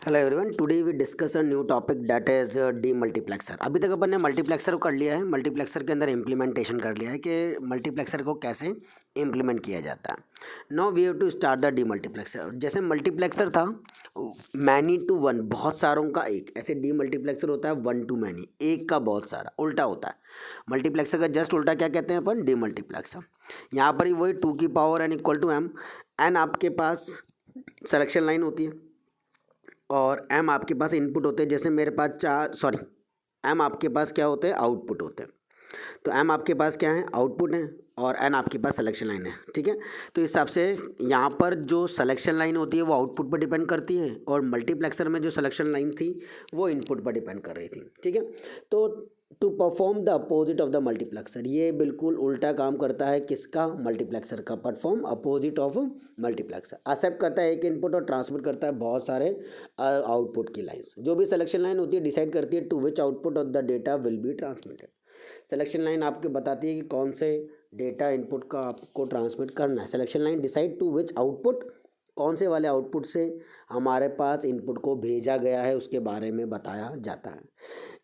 Hello everyone, today we discuss a new topic that is demultiplexer. अभी तक अपन ने multiplexer को कर लिया है, मल्टीप्लेक्सर के अंदर इम्प्लीमेंटेशन कर लिया है कि मल्टीप्लेक्सर को कैसे इम्प्लीमेंट किया जाता है। Now we have to start the demultiplexer. जैसे मल्टीप्लेक्सर था मैनी टू वन, बहुत सारों का एक, ऐसे डी मल्टीप्लेक्सर होता है वन टू मैनी, एक का बहुत सारा, उल्टा होता है। मल्टीप्लेक्सर का जस्ट उल्टा क्या कहते हैं अपन? D multiplexer. यहाँ पर ही वही टू की power n equal to m, n आपके पास सिलेक्शन लाइन होती है और एम आपके पास इनपुट होते हैं। जैसे मेरे पास एम आपके पास क्या होते हैं? आउटपुट होते हैं। तो एम आपके पास क्या है? आउटपुट है और एन आपके पास सिलेक्शन लाइन है। ठीक है, तो इस हिसाब से यहाँ पर जो सिलेक्शन लाइन होती है वो आउटपुट पर डिपेंड करती है और मल्टीप्लेक्सर में जो सिलेक्शन लाइन थी वो इनपुट पर डिपेंड कर रही थी। ठीक है, तो to perform the opposite of the multiplexer, ये बिल्कुल उल्टा काम करता है। किसका? मल्टीप्लेक्सर का। Perform opposite of multiplexer, accept करता है एक इनपुट और ट्रांसमिट करता है बहुत सारे आउटपुट की लाइंस। जो भी सिलेक्शन लाइन होती है डिसाइड करती है to which output of the data will be transmitted. Selection line आपको बताती है कि कौन से डेटा इनपुट का आपको ट्रांसमिट करना है। Selection line decide to which output, कौन से वाले आउटपुट से हमारे पास इनपुट को भेजा गया है उसके बारे में बताया जाता है।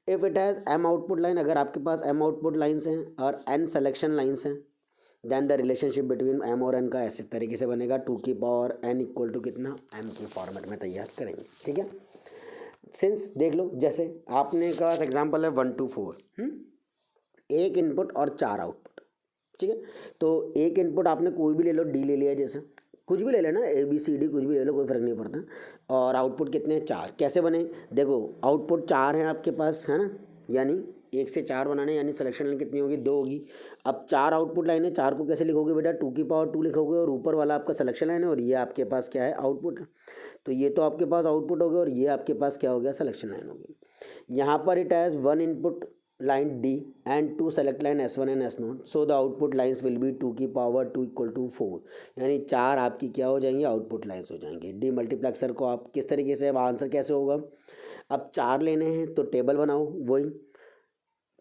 If it has m output line, अगर आपके पास एम आउटपुट लाइन्स हैं और एन सिलेक्शन लाइन्स हैं, then the relationship between m और एन का ऐसे तरीके से बनेगा, टू की पावर एन इक्वल टू कितना? एम के फॉर्मेट में तैयार करेंगे। ठीक है, सिंस देख लो, जैसे आपने का एग्जाम्पल है 1 to 4, एक इनपुट और 4 आउटपुट। ठीक है, तो एक इनपुट आपने कोई भी ले लो, डी ले लिया, जैसे कुछ भी ले लेना, ए बी सी डी कुछ भी ले लो, कोई फ़र्क नहीं पड़ता। और आउटपुट कितने हैं? 4। कैसे बने? देखो आउटपुट 4 है आपके पास, है ना, यानी 1 से 4 बनाने, यानी सिलेक्शन लाइन कितनी होगी? 2 होगी। अब 4 आउटपुट लाइन है, 4 को कैसे लिखोगे बेटा? 2 की पावर 2 लिखोगे और ऊपर वाला आपका सिलेक्शन लाइन है और ये आपके पास क्या है? आउटपुट है। तो ये तो आपके पास आउटपुट हो गया और ये आपके पास क्या हो गया? सिलेक्शन लाइन हो गई। यहाँ पर it has one input line D and two select line S1 and S0, so the output lines will be 2 की पावर 2 इक्वल टू 4, यानी 4 आपकी क्या हो जाएंगी? आउटपुट लाइन्स हो जाएंगी। डी मल्टीप्लेक्सर को आप किस तरीके से, अब आंसर कैसे होगा? अब 4 लेने हैं तो टेबल बनाओ, वही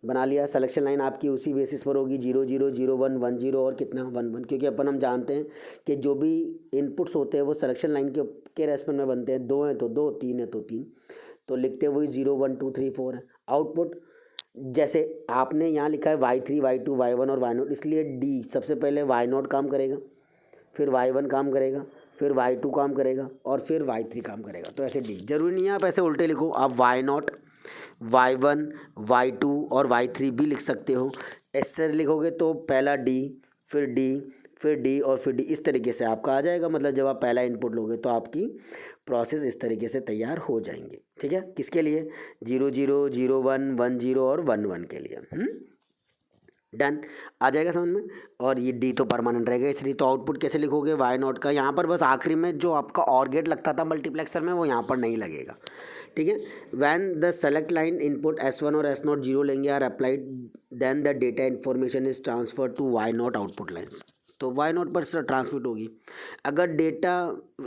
बना लिया। सिलेक्शन लाइन आपकी उसी बेसिस पर होगी, 0 0 0 1 1 0 और कितना? 1 1, क्योंकि अपन हम जानते हैं कि जो भी इनपुट्स होते हैं वो सिलेक्शन लाइन के रेस्पेक्ट में बनते हैं। 2 हैं तो 2, 3 है तो 3, तो लिखते वही 0 1 2 3 4 है। आउटपुट जैसे आपने यहाँ लिखा है y3 y2 y1 और y0, इसलिए डी सबसे पहले y0 काम करेगा, फिर y1 काम करेगा, फिर y2 काम करेगा और फिर y3 काम करेगा। तो ऐसे डी, जरूरी नहीं है आप ऐसे उल्टे लिखो, आप y0 y1 y2 और y3 भी लिख सकते हो। ऐसे लिखोगे तो पहला डी, फिर डी, फिर डी और फिर डी, इस तरीके से आपका आ जाएगा। मतलब जब आप पहला इनपुट लोगे तो आपकी प्रोसेस इस तरीके से तैयार हो जाएंगे। ठीक है, किसके लिए? 0 0 0 1 1 0 और 1 1 के लिए। डन, आ जाएगा समझ में। और ये डी तो परमानेंट रहेगा, इसलिए तो आउटपुट कैसे लिखोगे? y0 का यहाँ पर बस आखिरी में जो आपका और गेट लगता था मल्टीप्लेक्सर में वो यहाँ पर नहीं लगेगा। ठीक है, when the select line input S1 और S0 0 लेंगे are applied, then the data information is transfer to y0 output lines, तो y0 पर ट्रांसमिट होगी। अगर data,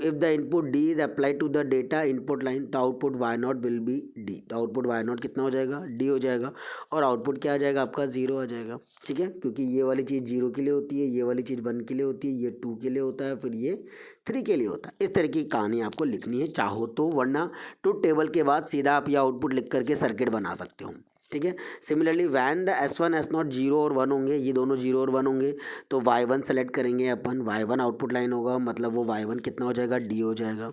if the input d is applied to the data input line, the output y0 will be d, तो output y0 कितना हो जाएगा? d हो जाएगा और आउटपुट क्या आ जाएगा आपका? 0 आ जाएगा। ठीक है, क्योंकि ये वाली चीज़ 0 के लिए होती है, ये वाली चीज़ 1 के लिए होती है, ये 2 के लिए होता है, फिर ये 3 के लिए होता है। इस तरह की कहानी आपको लिखनी है चाहो तो, वरना ट्रुथ टेबल के बाद सीधा आप ये आउटपुट लिख करके सर्किट बना सकते हो। ठीक है, similarly when the S1 S0 0 और 1 होंगे, ये दोनों 0 और 1 होंगे, तो y1 सेलेक्ट करेंगे अपन, y1 आउटपुट लाइन होगा, मतलब वो y1 कितना हो जाएगा? d हो जाएगा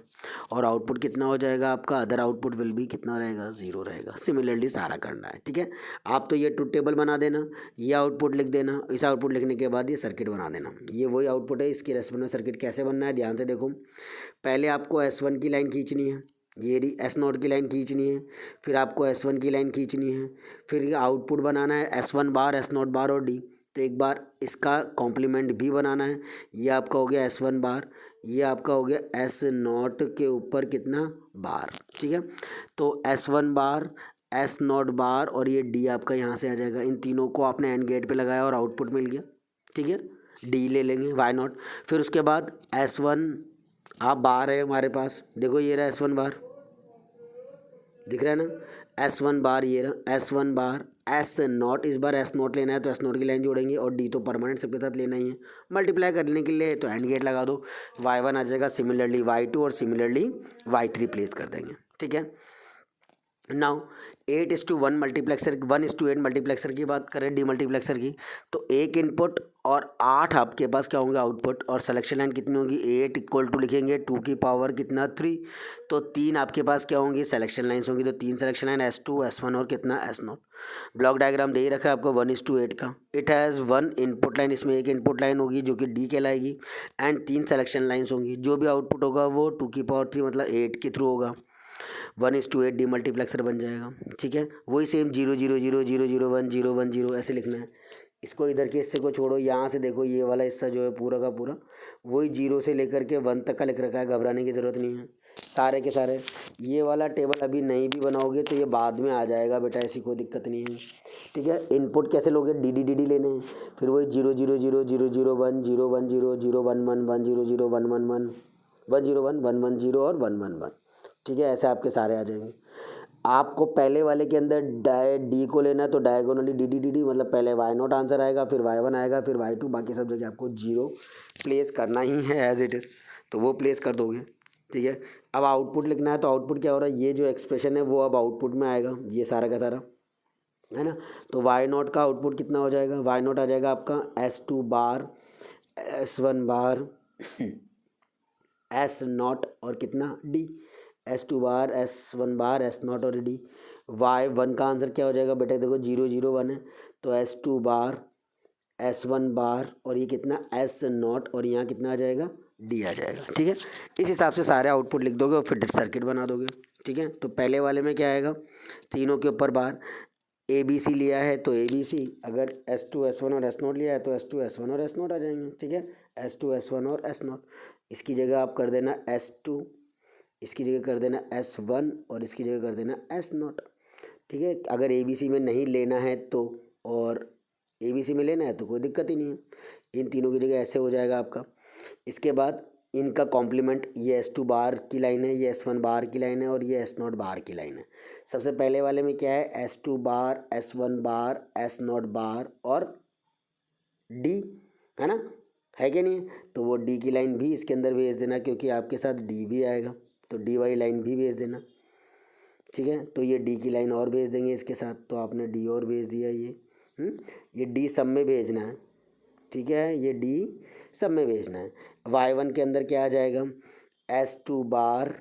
और आउटपुट कितना हो जाएगा आपका? अदर आउटपुट विल बी कितना रहेगा? 0 रहेगा। सिमिलरली सारा करना है। ठीक है, आप तो ये ट्रुथ टेबल बना देना, ये आउटपुट लिख देना, इस आउटपुट लिखने के बाद ये सर्किट बना देना। ये वही आउटपुट है, इसके रेस्पेक्ट में सर्किट कैसे बनना है ध्यान से देखो। पहले आपको S1 की लाइन खींचनी है, ये S0 की लाइन खींचनी है, फिर आपको S1 की लाइन खींचनी है, फिर आउटपुट बनाना है S1 बार, S0 बार और D। तो एक बार इसका कॉम्प्लीमेंट भी बनाना है, ये आपका हो गया S1 बार, ये आपका हो गया S0 के ऊपर कितना? बार। ठीक है, तो S1 बार, S0 बार और ये D आपका यहाँ से आ जाएगा। इन तीनों को आपने एंड गेट पे लगाया और आउटपुट मिल गया। ठीक है, D ले लेंगे y0, फिर उसके बाद S1 आप बार है हमारे पास, देखो ये रहा S1 बार, दिख रहा है ना? S1 बार ये रहा S1 बार, S0, इस बार S0 लेना है तो S0 की लाइन जोड़ेंगे और D तो परमानेंट सबके साथ लेना ही है। मल्टीप्लाई करने के लिए तो एंड गेट लगा दो, y1 आ जाएगा, सिमिलरली y2 और सिमिलरली y3 प्लेस कर देंगे। ठीक है। नाउ 8:1 मल्टीप्लेक्सर 1:8 मल्टीप्लेक्सर की बात करें डी मल्टीप्लेक्सर की, तो एक इनपुट और 8 आपके पास क्या होंगे आउटपुट, और सिलेक्शन लाइन कितनी होगी 8 इक्वल टू लिखेंगे 2 की पावर कितना 3, तो 3 आपके पास क्या होंगी सिलेक्शन लाइन्स होंगी, तो 3 सिलेक्शन लाइन S2 S1 और कितना S0। ब्लॉक डायग्राम दे ही रखा है आपको 1:8 का। इट हैज़ 1 इनपुट लाइन, इसमें एक इनपुट लाइन होगी जो कि डी कहलाएगी, एंड 3 सिलेक्शन लाइन्स होंगी, जो भी आउटपुट होगा वो 2 की पावर 3 मतलब 8 के थ्रू होगा। 1:8 डी मल्टीप्लेक्सर बन जाएगा। ठीक है, वही सेम 0 0 0 0 0 1 0 1 0 ऐसे लिखना है। इसको इधर के हिस्से को छोड़ो, यहाँ से देखो ये वाला हिस्सा जो है पूरा का पूरा वही 0 से लेकर के 1 तक का लिख रखा है, घबराने की ज़रूरत नहीं है। सारे के सारे ये वाला टेबल अभी नहीं भी बनाओगे तो ये बाद में आ जाएगा बेटा, ऐसी कोई दिक्कत नहीं है। ठीक है, इनपुट कैसे लोगे, डी लेने हैं, फिर वही 0 0 0 0 0 1 0 1 0 0 1 1 1 0 0 1 1 1 1 0 1 1 1 0 और 1 1 1। ठीक है, ऐसे आपके सारे आ जाएंगे। आपको पहले वाले के अंदर डी को लेना है तो डायगोनली डी मतलब पहले y0 आंसर आएगा, फिर y1 आएगा, फिर y2, बाकी सब जगह आपको 0 प्लेस करना ही है एज इट इज़, तो वो प्लेस कर दोगे। ठीक है, अब आउटपुट लिखना है, तो आउटपुट क्या हो रहा है, ये जो एक्सप्रेशन है वो अब आउटपुट में आएगा, ये सारा का सारा है ना। तो y0 का आउटपुट कितना हो जाएगा, y0 आ जाएगा आपका S2 बार S1 बार S0 और कितना D, S2 बार S1 बार S0 और D। y1 का आंसर क्या हो जाएगा बेटा, देखो 0 0 1 है, तो S2 बार S1 बार और ये कितना S0 और यहाँ कितना आ जाएगा D आ जाएगा। ठीक है, इस हिसाब से सारे आउटपुट लिख दोगे और फिर सर्किट बना दोगे। ठीक है, तो पहले वाले में क्या आएगा, तीनों के ऊपर बार ABC लिया है तो ABC, अगर S2 S1 और S0 लिया है तो S2 S1 और S0 आ जाएंगे। ठीक है, S2 S1 और S0, इसकी जगह आप कर देना S2, इसकी जगह कर देना S1 और इसकी जगह कर देना S0। ठीक है, अगर ABC में नहीं लेना है तो, और ABC में लेना है तो कोई दिक्कत ही नहीं है, इन तीनों की जगह ऐसे हो जाएगा आपका। इसके बाद इनका कॉम्प्लीमेंट, ये S2 बार की लाइन है, ये S1 बार की लाइन है और ये S0 बार की लाइन है। सबसे पहले वाले में क्या है, S2 बार S1 बार S0 बार और D है ना, है कि नहीं, तो वो D की लाइन भी इसके अंदर भेज देना, क्योंकि आपके साथ D भी आएगा, तो D वाली लाइन भी भेज देना। ठीक है, तो ये D की लाइन और भेज देंगे इसके साथ, तो आपने D और भेज दिया, ये D सब में भेजना है। ठीक है, ये D सब में भेजना है। y1 के अंदर क्या आ जाएगा, S2 बार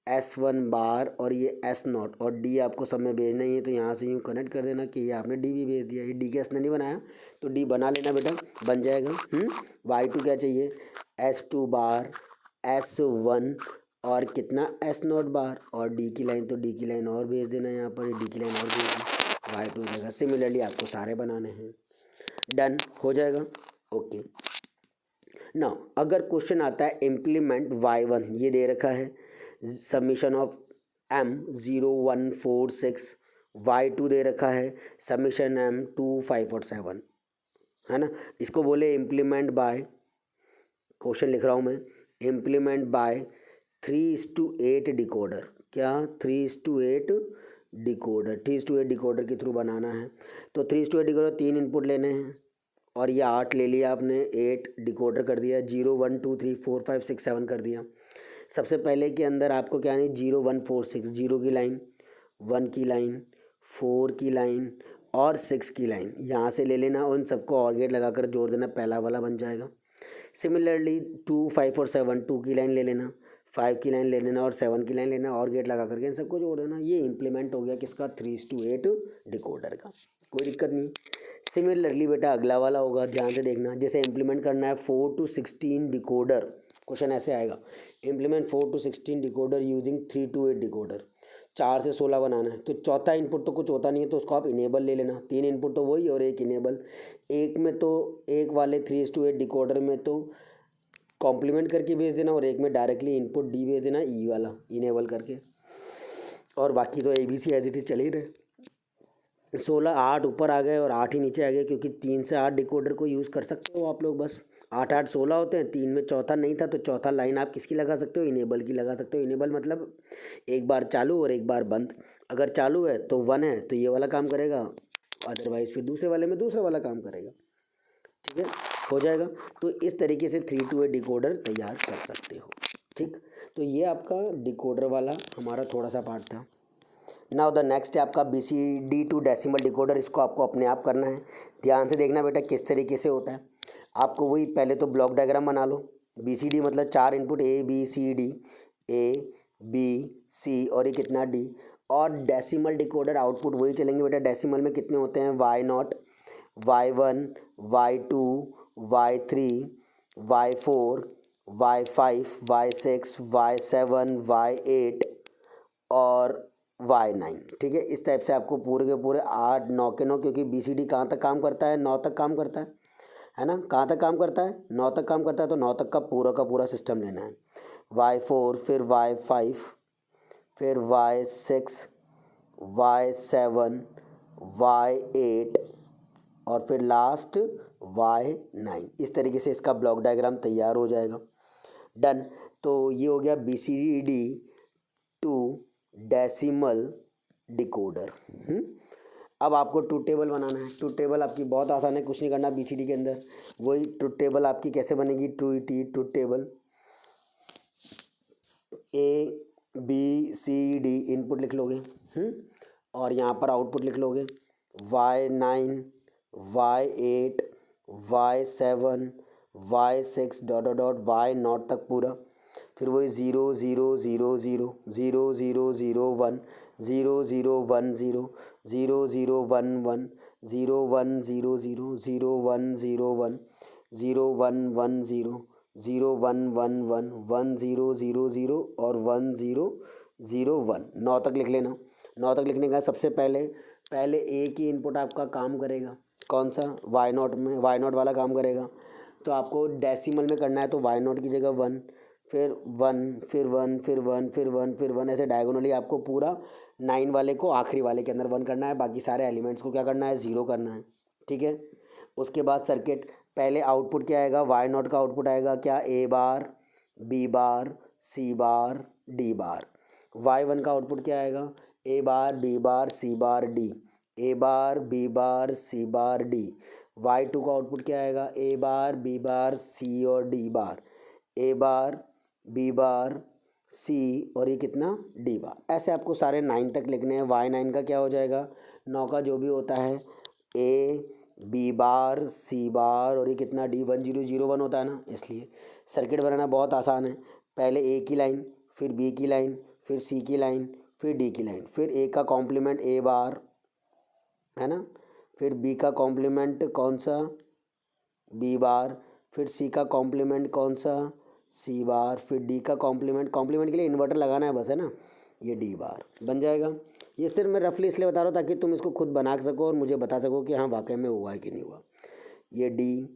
S1 बार और ये S0 और D आपको सब में भेजना ही है, तो यहाँ से यूँ कनेक्ट कर देना कि ये आपने D भी भेज दिया। ये D के S ने नहीं बनाया तो D बना लेना बेटा, बन जाएगा। y2 क्या चाहिए, S2 बार S1 और कितना S0 बार और D की लाइन, तो D की लाइन और भेज देना यहाँ पर, D की लाइन और भेज दी, y2 हो जाएगा। सिमिलरली आपको सारे बनाने हैं, डन हो जाएगा। ओके, ना अगर क्वेश्चन आता है इम्प्लीमेंट y1, ये दे रखा है समीशन ऑफ m 0 1 4 6, y2 दे रखा है समीशन m 2 5 और 7, है ना। इसको बोले इम्प्लीमेंट बाय, क्वेश्चन लिख रहा हूँ मैं, इम्प्लीमेंट बाय 3:8 डिकोडर। क्या 3:8 डिकोडर, 3:8 डिकोडर के थ्रू बनाना है, तो 3:8 डिकोडर 3 इनपुट लेने हैं और ये 8 ले लिया आपने, 8 डिकोडर कर दिया, 0 1 2 3 4 5 6 7 कर दिया। सबसे पहले के अंदर आपको क्या नहीं, 0 1 4 6, 0 की लाइन, 1 की लाइन, 4 की लाइन और 6 की लाइन यहाँ से ले लेना, उन सबको और गेट लगाकर जोड़ देना, पहला वाला बन जाएगा। सिमिलरली 2 5 और 7, 2 की लाइन ले लेना, 5 की लाइन ले लेना और 7 की लाइन लेना और गेट लगा करके इन सबको जोड़ देना। ये इम्प्लीमेंट हो गया किसका, 3:8 डिकोडर का, कोई दिक्कत नहीं। सिमिलरली बेटा अगला वाला होगा, ध्यान से देखना, जैसे इम्प्लीमेंट करना है 4 to 16 डिकोडर, क्वेश्चन ऐसे आएगा, implement 4 to 16 decoder using 3 to 8 decoder, 4 से 16 बनाना है, तो चौथा इनपुट तो कुछ होता नहीं है तो उसको आप इनेबल ले लेना, 3 इनपुट तो वही और 1 इनेबल, एक में तो एक वाले 3:8 डिकोडर में तो कॉम्प्लीमेंट करके भेज देना और एक में डायरेक्टली इनपुट डी भेज देना, ई वाला इनेबल करके, और बाकी तो ABC एज इट इज चल ही रहे। 16 8 ऊपर आ गए और 8 ही नीचे आ गए, क्योंकि 3 से 8 डिकोडर को यूज़ कर सकते हो आप लोग, बस 8 8 16 होते हैं, 3 में चौथा नहीं था तो चौथा लाइन आप किसकी लगा सकते हो, इनेबल की लगा सकते हो। इनेबल मतलब एक बार चालू और एक बार बंद, अगर चालू है तो 1 है तो ये वाला काम करेगा, अदरवाइज फिर दूसरे वाले में दूसरा वाला काम करेगा। ठीक है, हो जाएगा। तो इस तरीके से 3 to 8 डिकोडर तैयार कर सकते हो। ठीक, तो ये आपका डिकोडर वाला हमारा थोड़ा सा पार्ट था। नाउ द नेक्स्ट है आपका BCD टू डेसिमल डिकोडर। इसको आपको अपने आप करना है। ध्यान से देखना बेटा किस तरीके से होता है। आपको वही पहले तो ब्लॉक डायग्राम बना लो। BCD मतलब 4 इनपुट ABCD, ABC और ये कितना D, और डेसिमल डिकोडर आउटपुट वही चलेंगे बेटा। डेसिमल में कितने होते हैं, Y0, Y1, Y2, Y3, Y4, Y5, Y6, Y7, Y8 और Y9। ठीक है, इस टाइप से आपको पूरे के पूरे 8 9 के 9, क्योंकि BCD कहाँ तक काम करता है, 9 तक काम करता है ना। कहाँ तक काम करता है, 9 तक काम करता है। तो 9 तक का पूरा सिस्टम लेना है। Y4, फिर Y5, फिर Y6, Y7, Y8 और फिर लास्ट Y9। इस तरीके से इसका ब्लॉक डायग्राम तैयार हो जाएगा। डन। तो ये हो गया BCD टू डेसिमल डिकोडर। अब आपको ट्रूथ टेबल बनाना है। ट्रूथ टेबल आपकी बहुत आसान है, कुछ नहीं करना BCD के अंदर। वही ट्रूथ टेबल आपकी कैसे बनेगी, ट्रूथ टेबल ABCD इनपुट लिख लोगे, और यहाँ पर आउटपुट लिख लोगे Y9, Y8, Y7, Y6 dot dot dot Y0 तक पूरा। फिर वही 0 0 0 0 0 0 0 1 0 0 1 0 0 0 1 1 0 1 0 0 0 1 0 1 0 1 1 0 0 1 1 1 1 0 0 0 और 1 0 0 1। 9 तक लिख लेना। 9 तक लिखने का सबसे पहले एक ही इनपुट आपका काम करेगा। कौन सा, Y0 में Y0 वाला काम करेगा। तो आपको डेसिमल में करना है तो Y0 की जगह 1, फिर 1, फिर 1, फिर 1, फिर 1, फिर 1, ऐसे डायगोनली आपको पूरा 9 वाले को आखिरी वाले के अंदर 1 करना है। बाकी सारे एलिमेंट्स को क्या करना है, 0 करना है। ठीक है, उसके बाद सर्किट पहले आउटपुट क्या आएगा, Y0 का आउटपुट आएगा क्या, A bar, B bar, C bar, D bar. Y1 का आउटपुट क्या आएगा, A bar, B bar, C bar, D, A bar, B bar, C bar, D। Y2 का आउटपुट क्या आएगा, A bar, B bar, C और D bar, A bar, B bar, C और ये कितना, D बार। ऐसे आपको सारे 9 तक लिखने हैं। Y9 का क्या हो जाएगा, 9 का जो भी होता है A, B बार, C बार और ये कितना D, 1 0 0 1 होता है ना। इसलिए सर्किट बनाना बहुत आसान है। पहले A की लाइन, फिर B की लाइन, फिर C की लाइन, फिर D की लाइन, फिर A का कॉम्प्लीमेंट A बार है ना, फिर B का कॉम्प्लीमेंट कौन सा, B बार, फिर C का कॉम्प्लीमेंट कौन सा, C बार, फिर D का कॉम्प्लीमेंट के लिए इन्वर्टर लगाना है बस, है ना, ये D बार बन जाएगा। ये सिर्फ मैं रफली इसलिए बता रहा हूँ ताकि तुम इसको खुद बना सको और मुझे बता सको कि हाँ वाकई में हुआ है कि नहीं हुआ। ये D,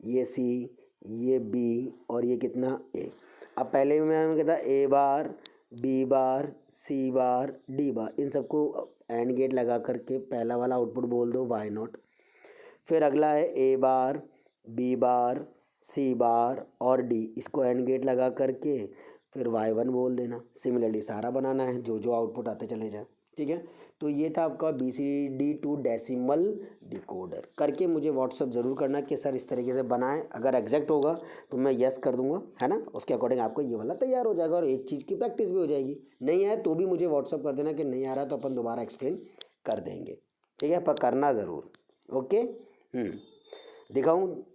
ये C, ये B और ये कितना A। अब पहले मैं कहता A bar, B bar, C bar, D बार, इन सबको एंड गेट लगा करके पहला वाला आउटपुट बोल दो Y0। फिर अगला है A bar, B bar, C बार और D, इसको एंड गेट लगा करके फिर Y1 बोल देना। सिमिलरली सारा बनाना है, जो जो आउटपुट आते चले जाए। ठीक है, तो ये था आपका BCD टू डेसिमल डिकोडर। करके मुझे व्हाट्सअप ज़रूर करना कि सर इस तरीके से बनाएं। अगर एग्जैक्ट होगा तो मैं यस कर दूंगा, है ना, उसके अकॉर्डिंग आपको ये वाला तैयार हो जाएगा और एक चीज़ की प्रैक्टिस भी हो जाएगी। नहीं आए तो भी मुझे व्हाट्सअप कर देना कि नहीं आ रहा, तो अपन दोबारा एक्सप्लेन कर देंगे। ठीक है, पर करना ज़रूर। ओके, दिखाऊँ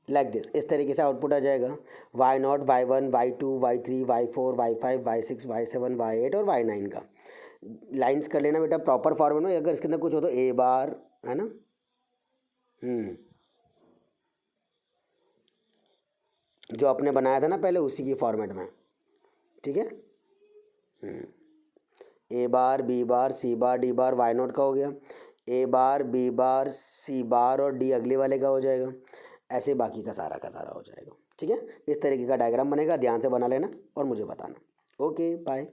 लाइक दिस, इस तरीके से आउटपुट आ जाएगा। Y0, Y1, Y2, Y3, Y4, Y5, Y6, Y7, Y8 और Y9 का लाइंस कर लेना बेटा प्रॉपर फॉर्मेट में। अगर इसके अंदर कुछ हो तो A बार, है ना, जो आपने बनाया था ना पहले उसी की फॉर्मेट में। ठीक है, A bar, B bar, C bar, D bar, Y0 का हो गया। A bar, B bar, C बार और D अगले वाले का हो जाएगा। ऐसे बाकी का सारा हो जाएगा। ठीक है, इस तरीके का डायग्राम बनेगा, ध्यान से बना लेना और मुझे बताना। Okay, bye.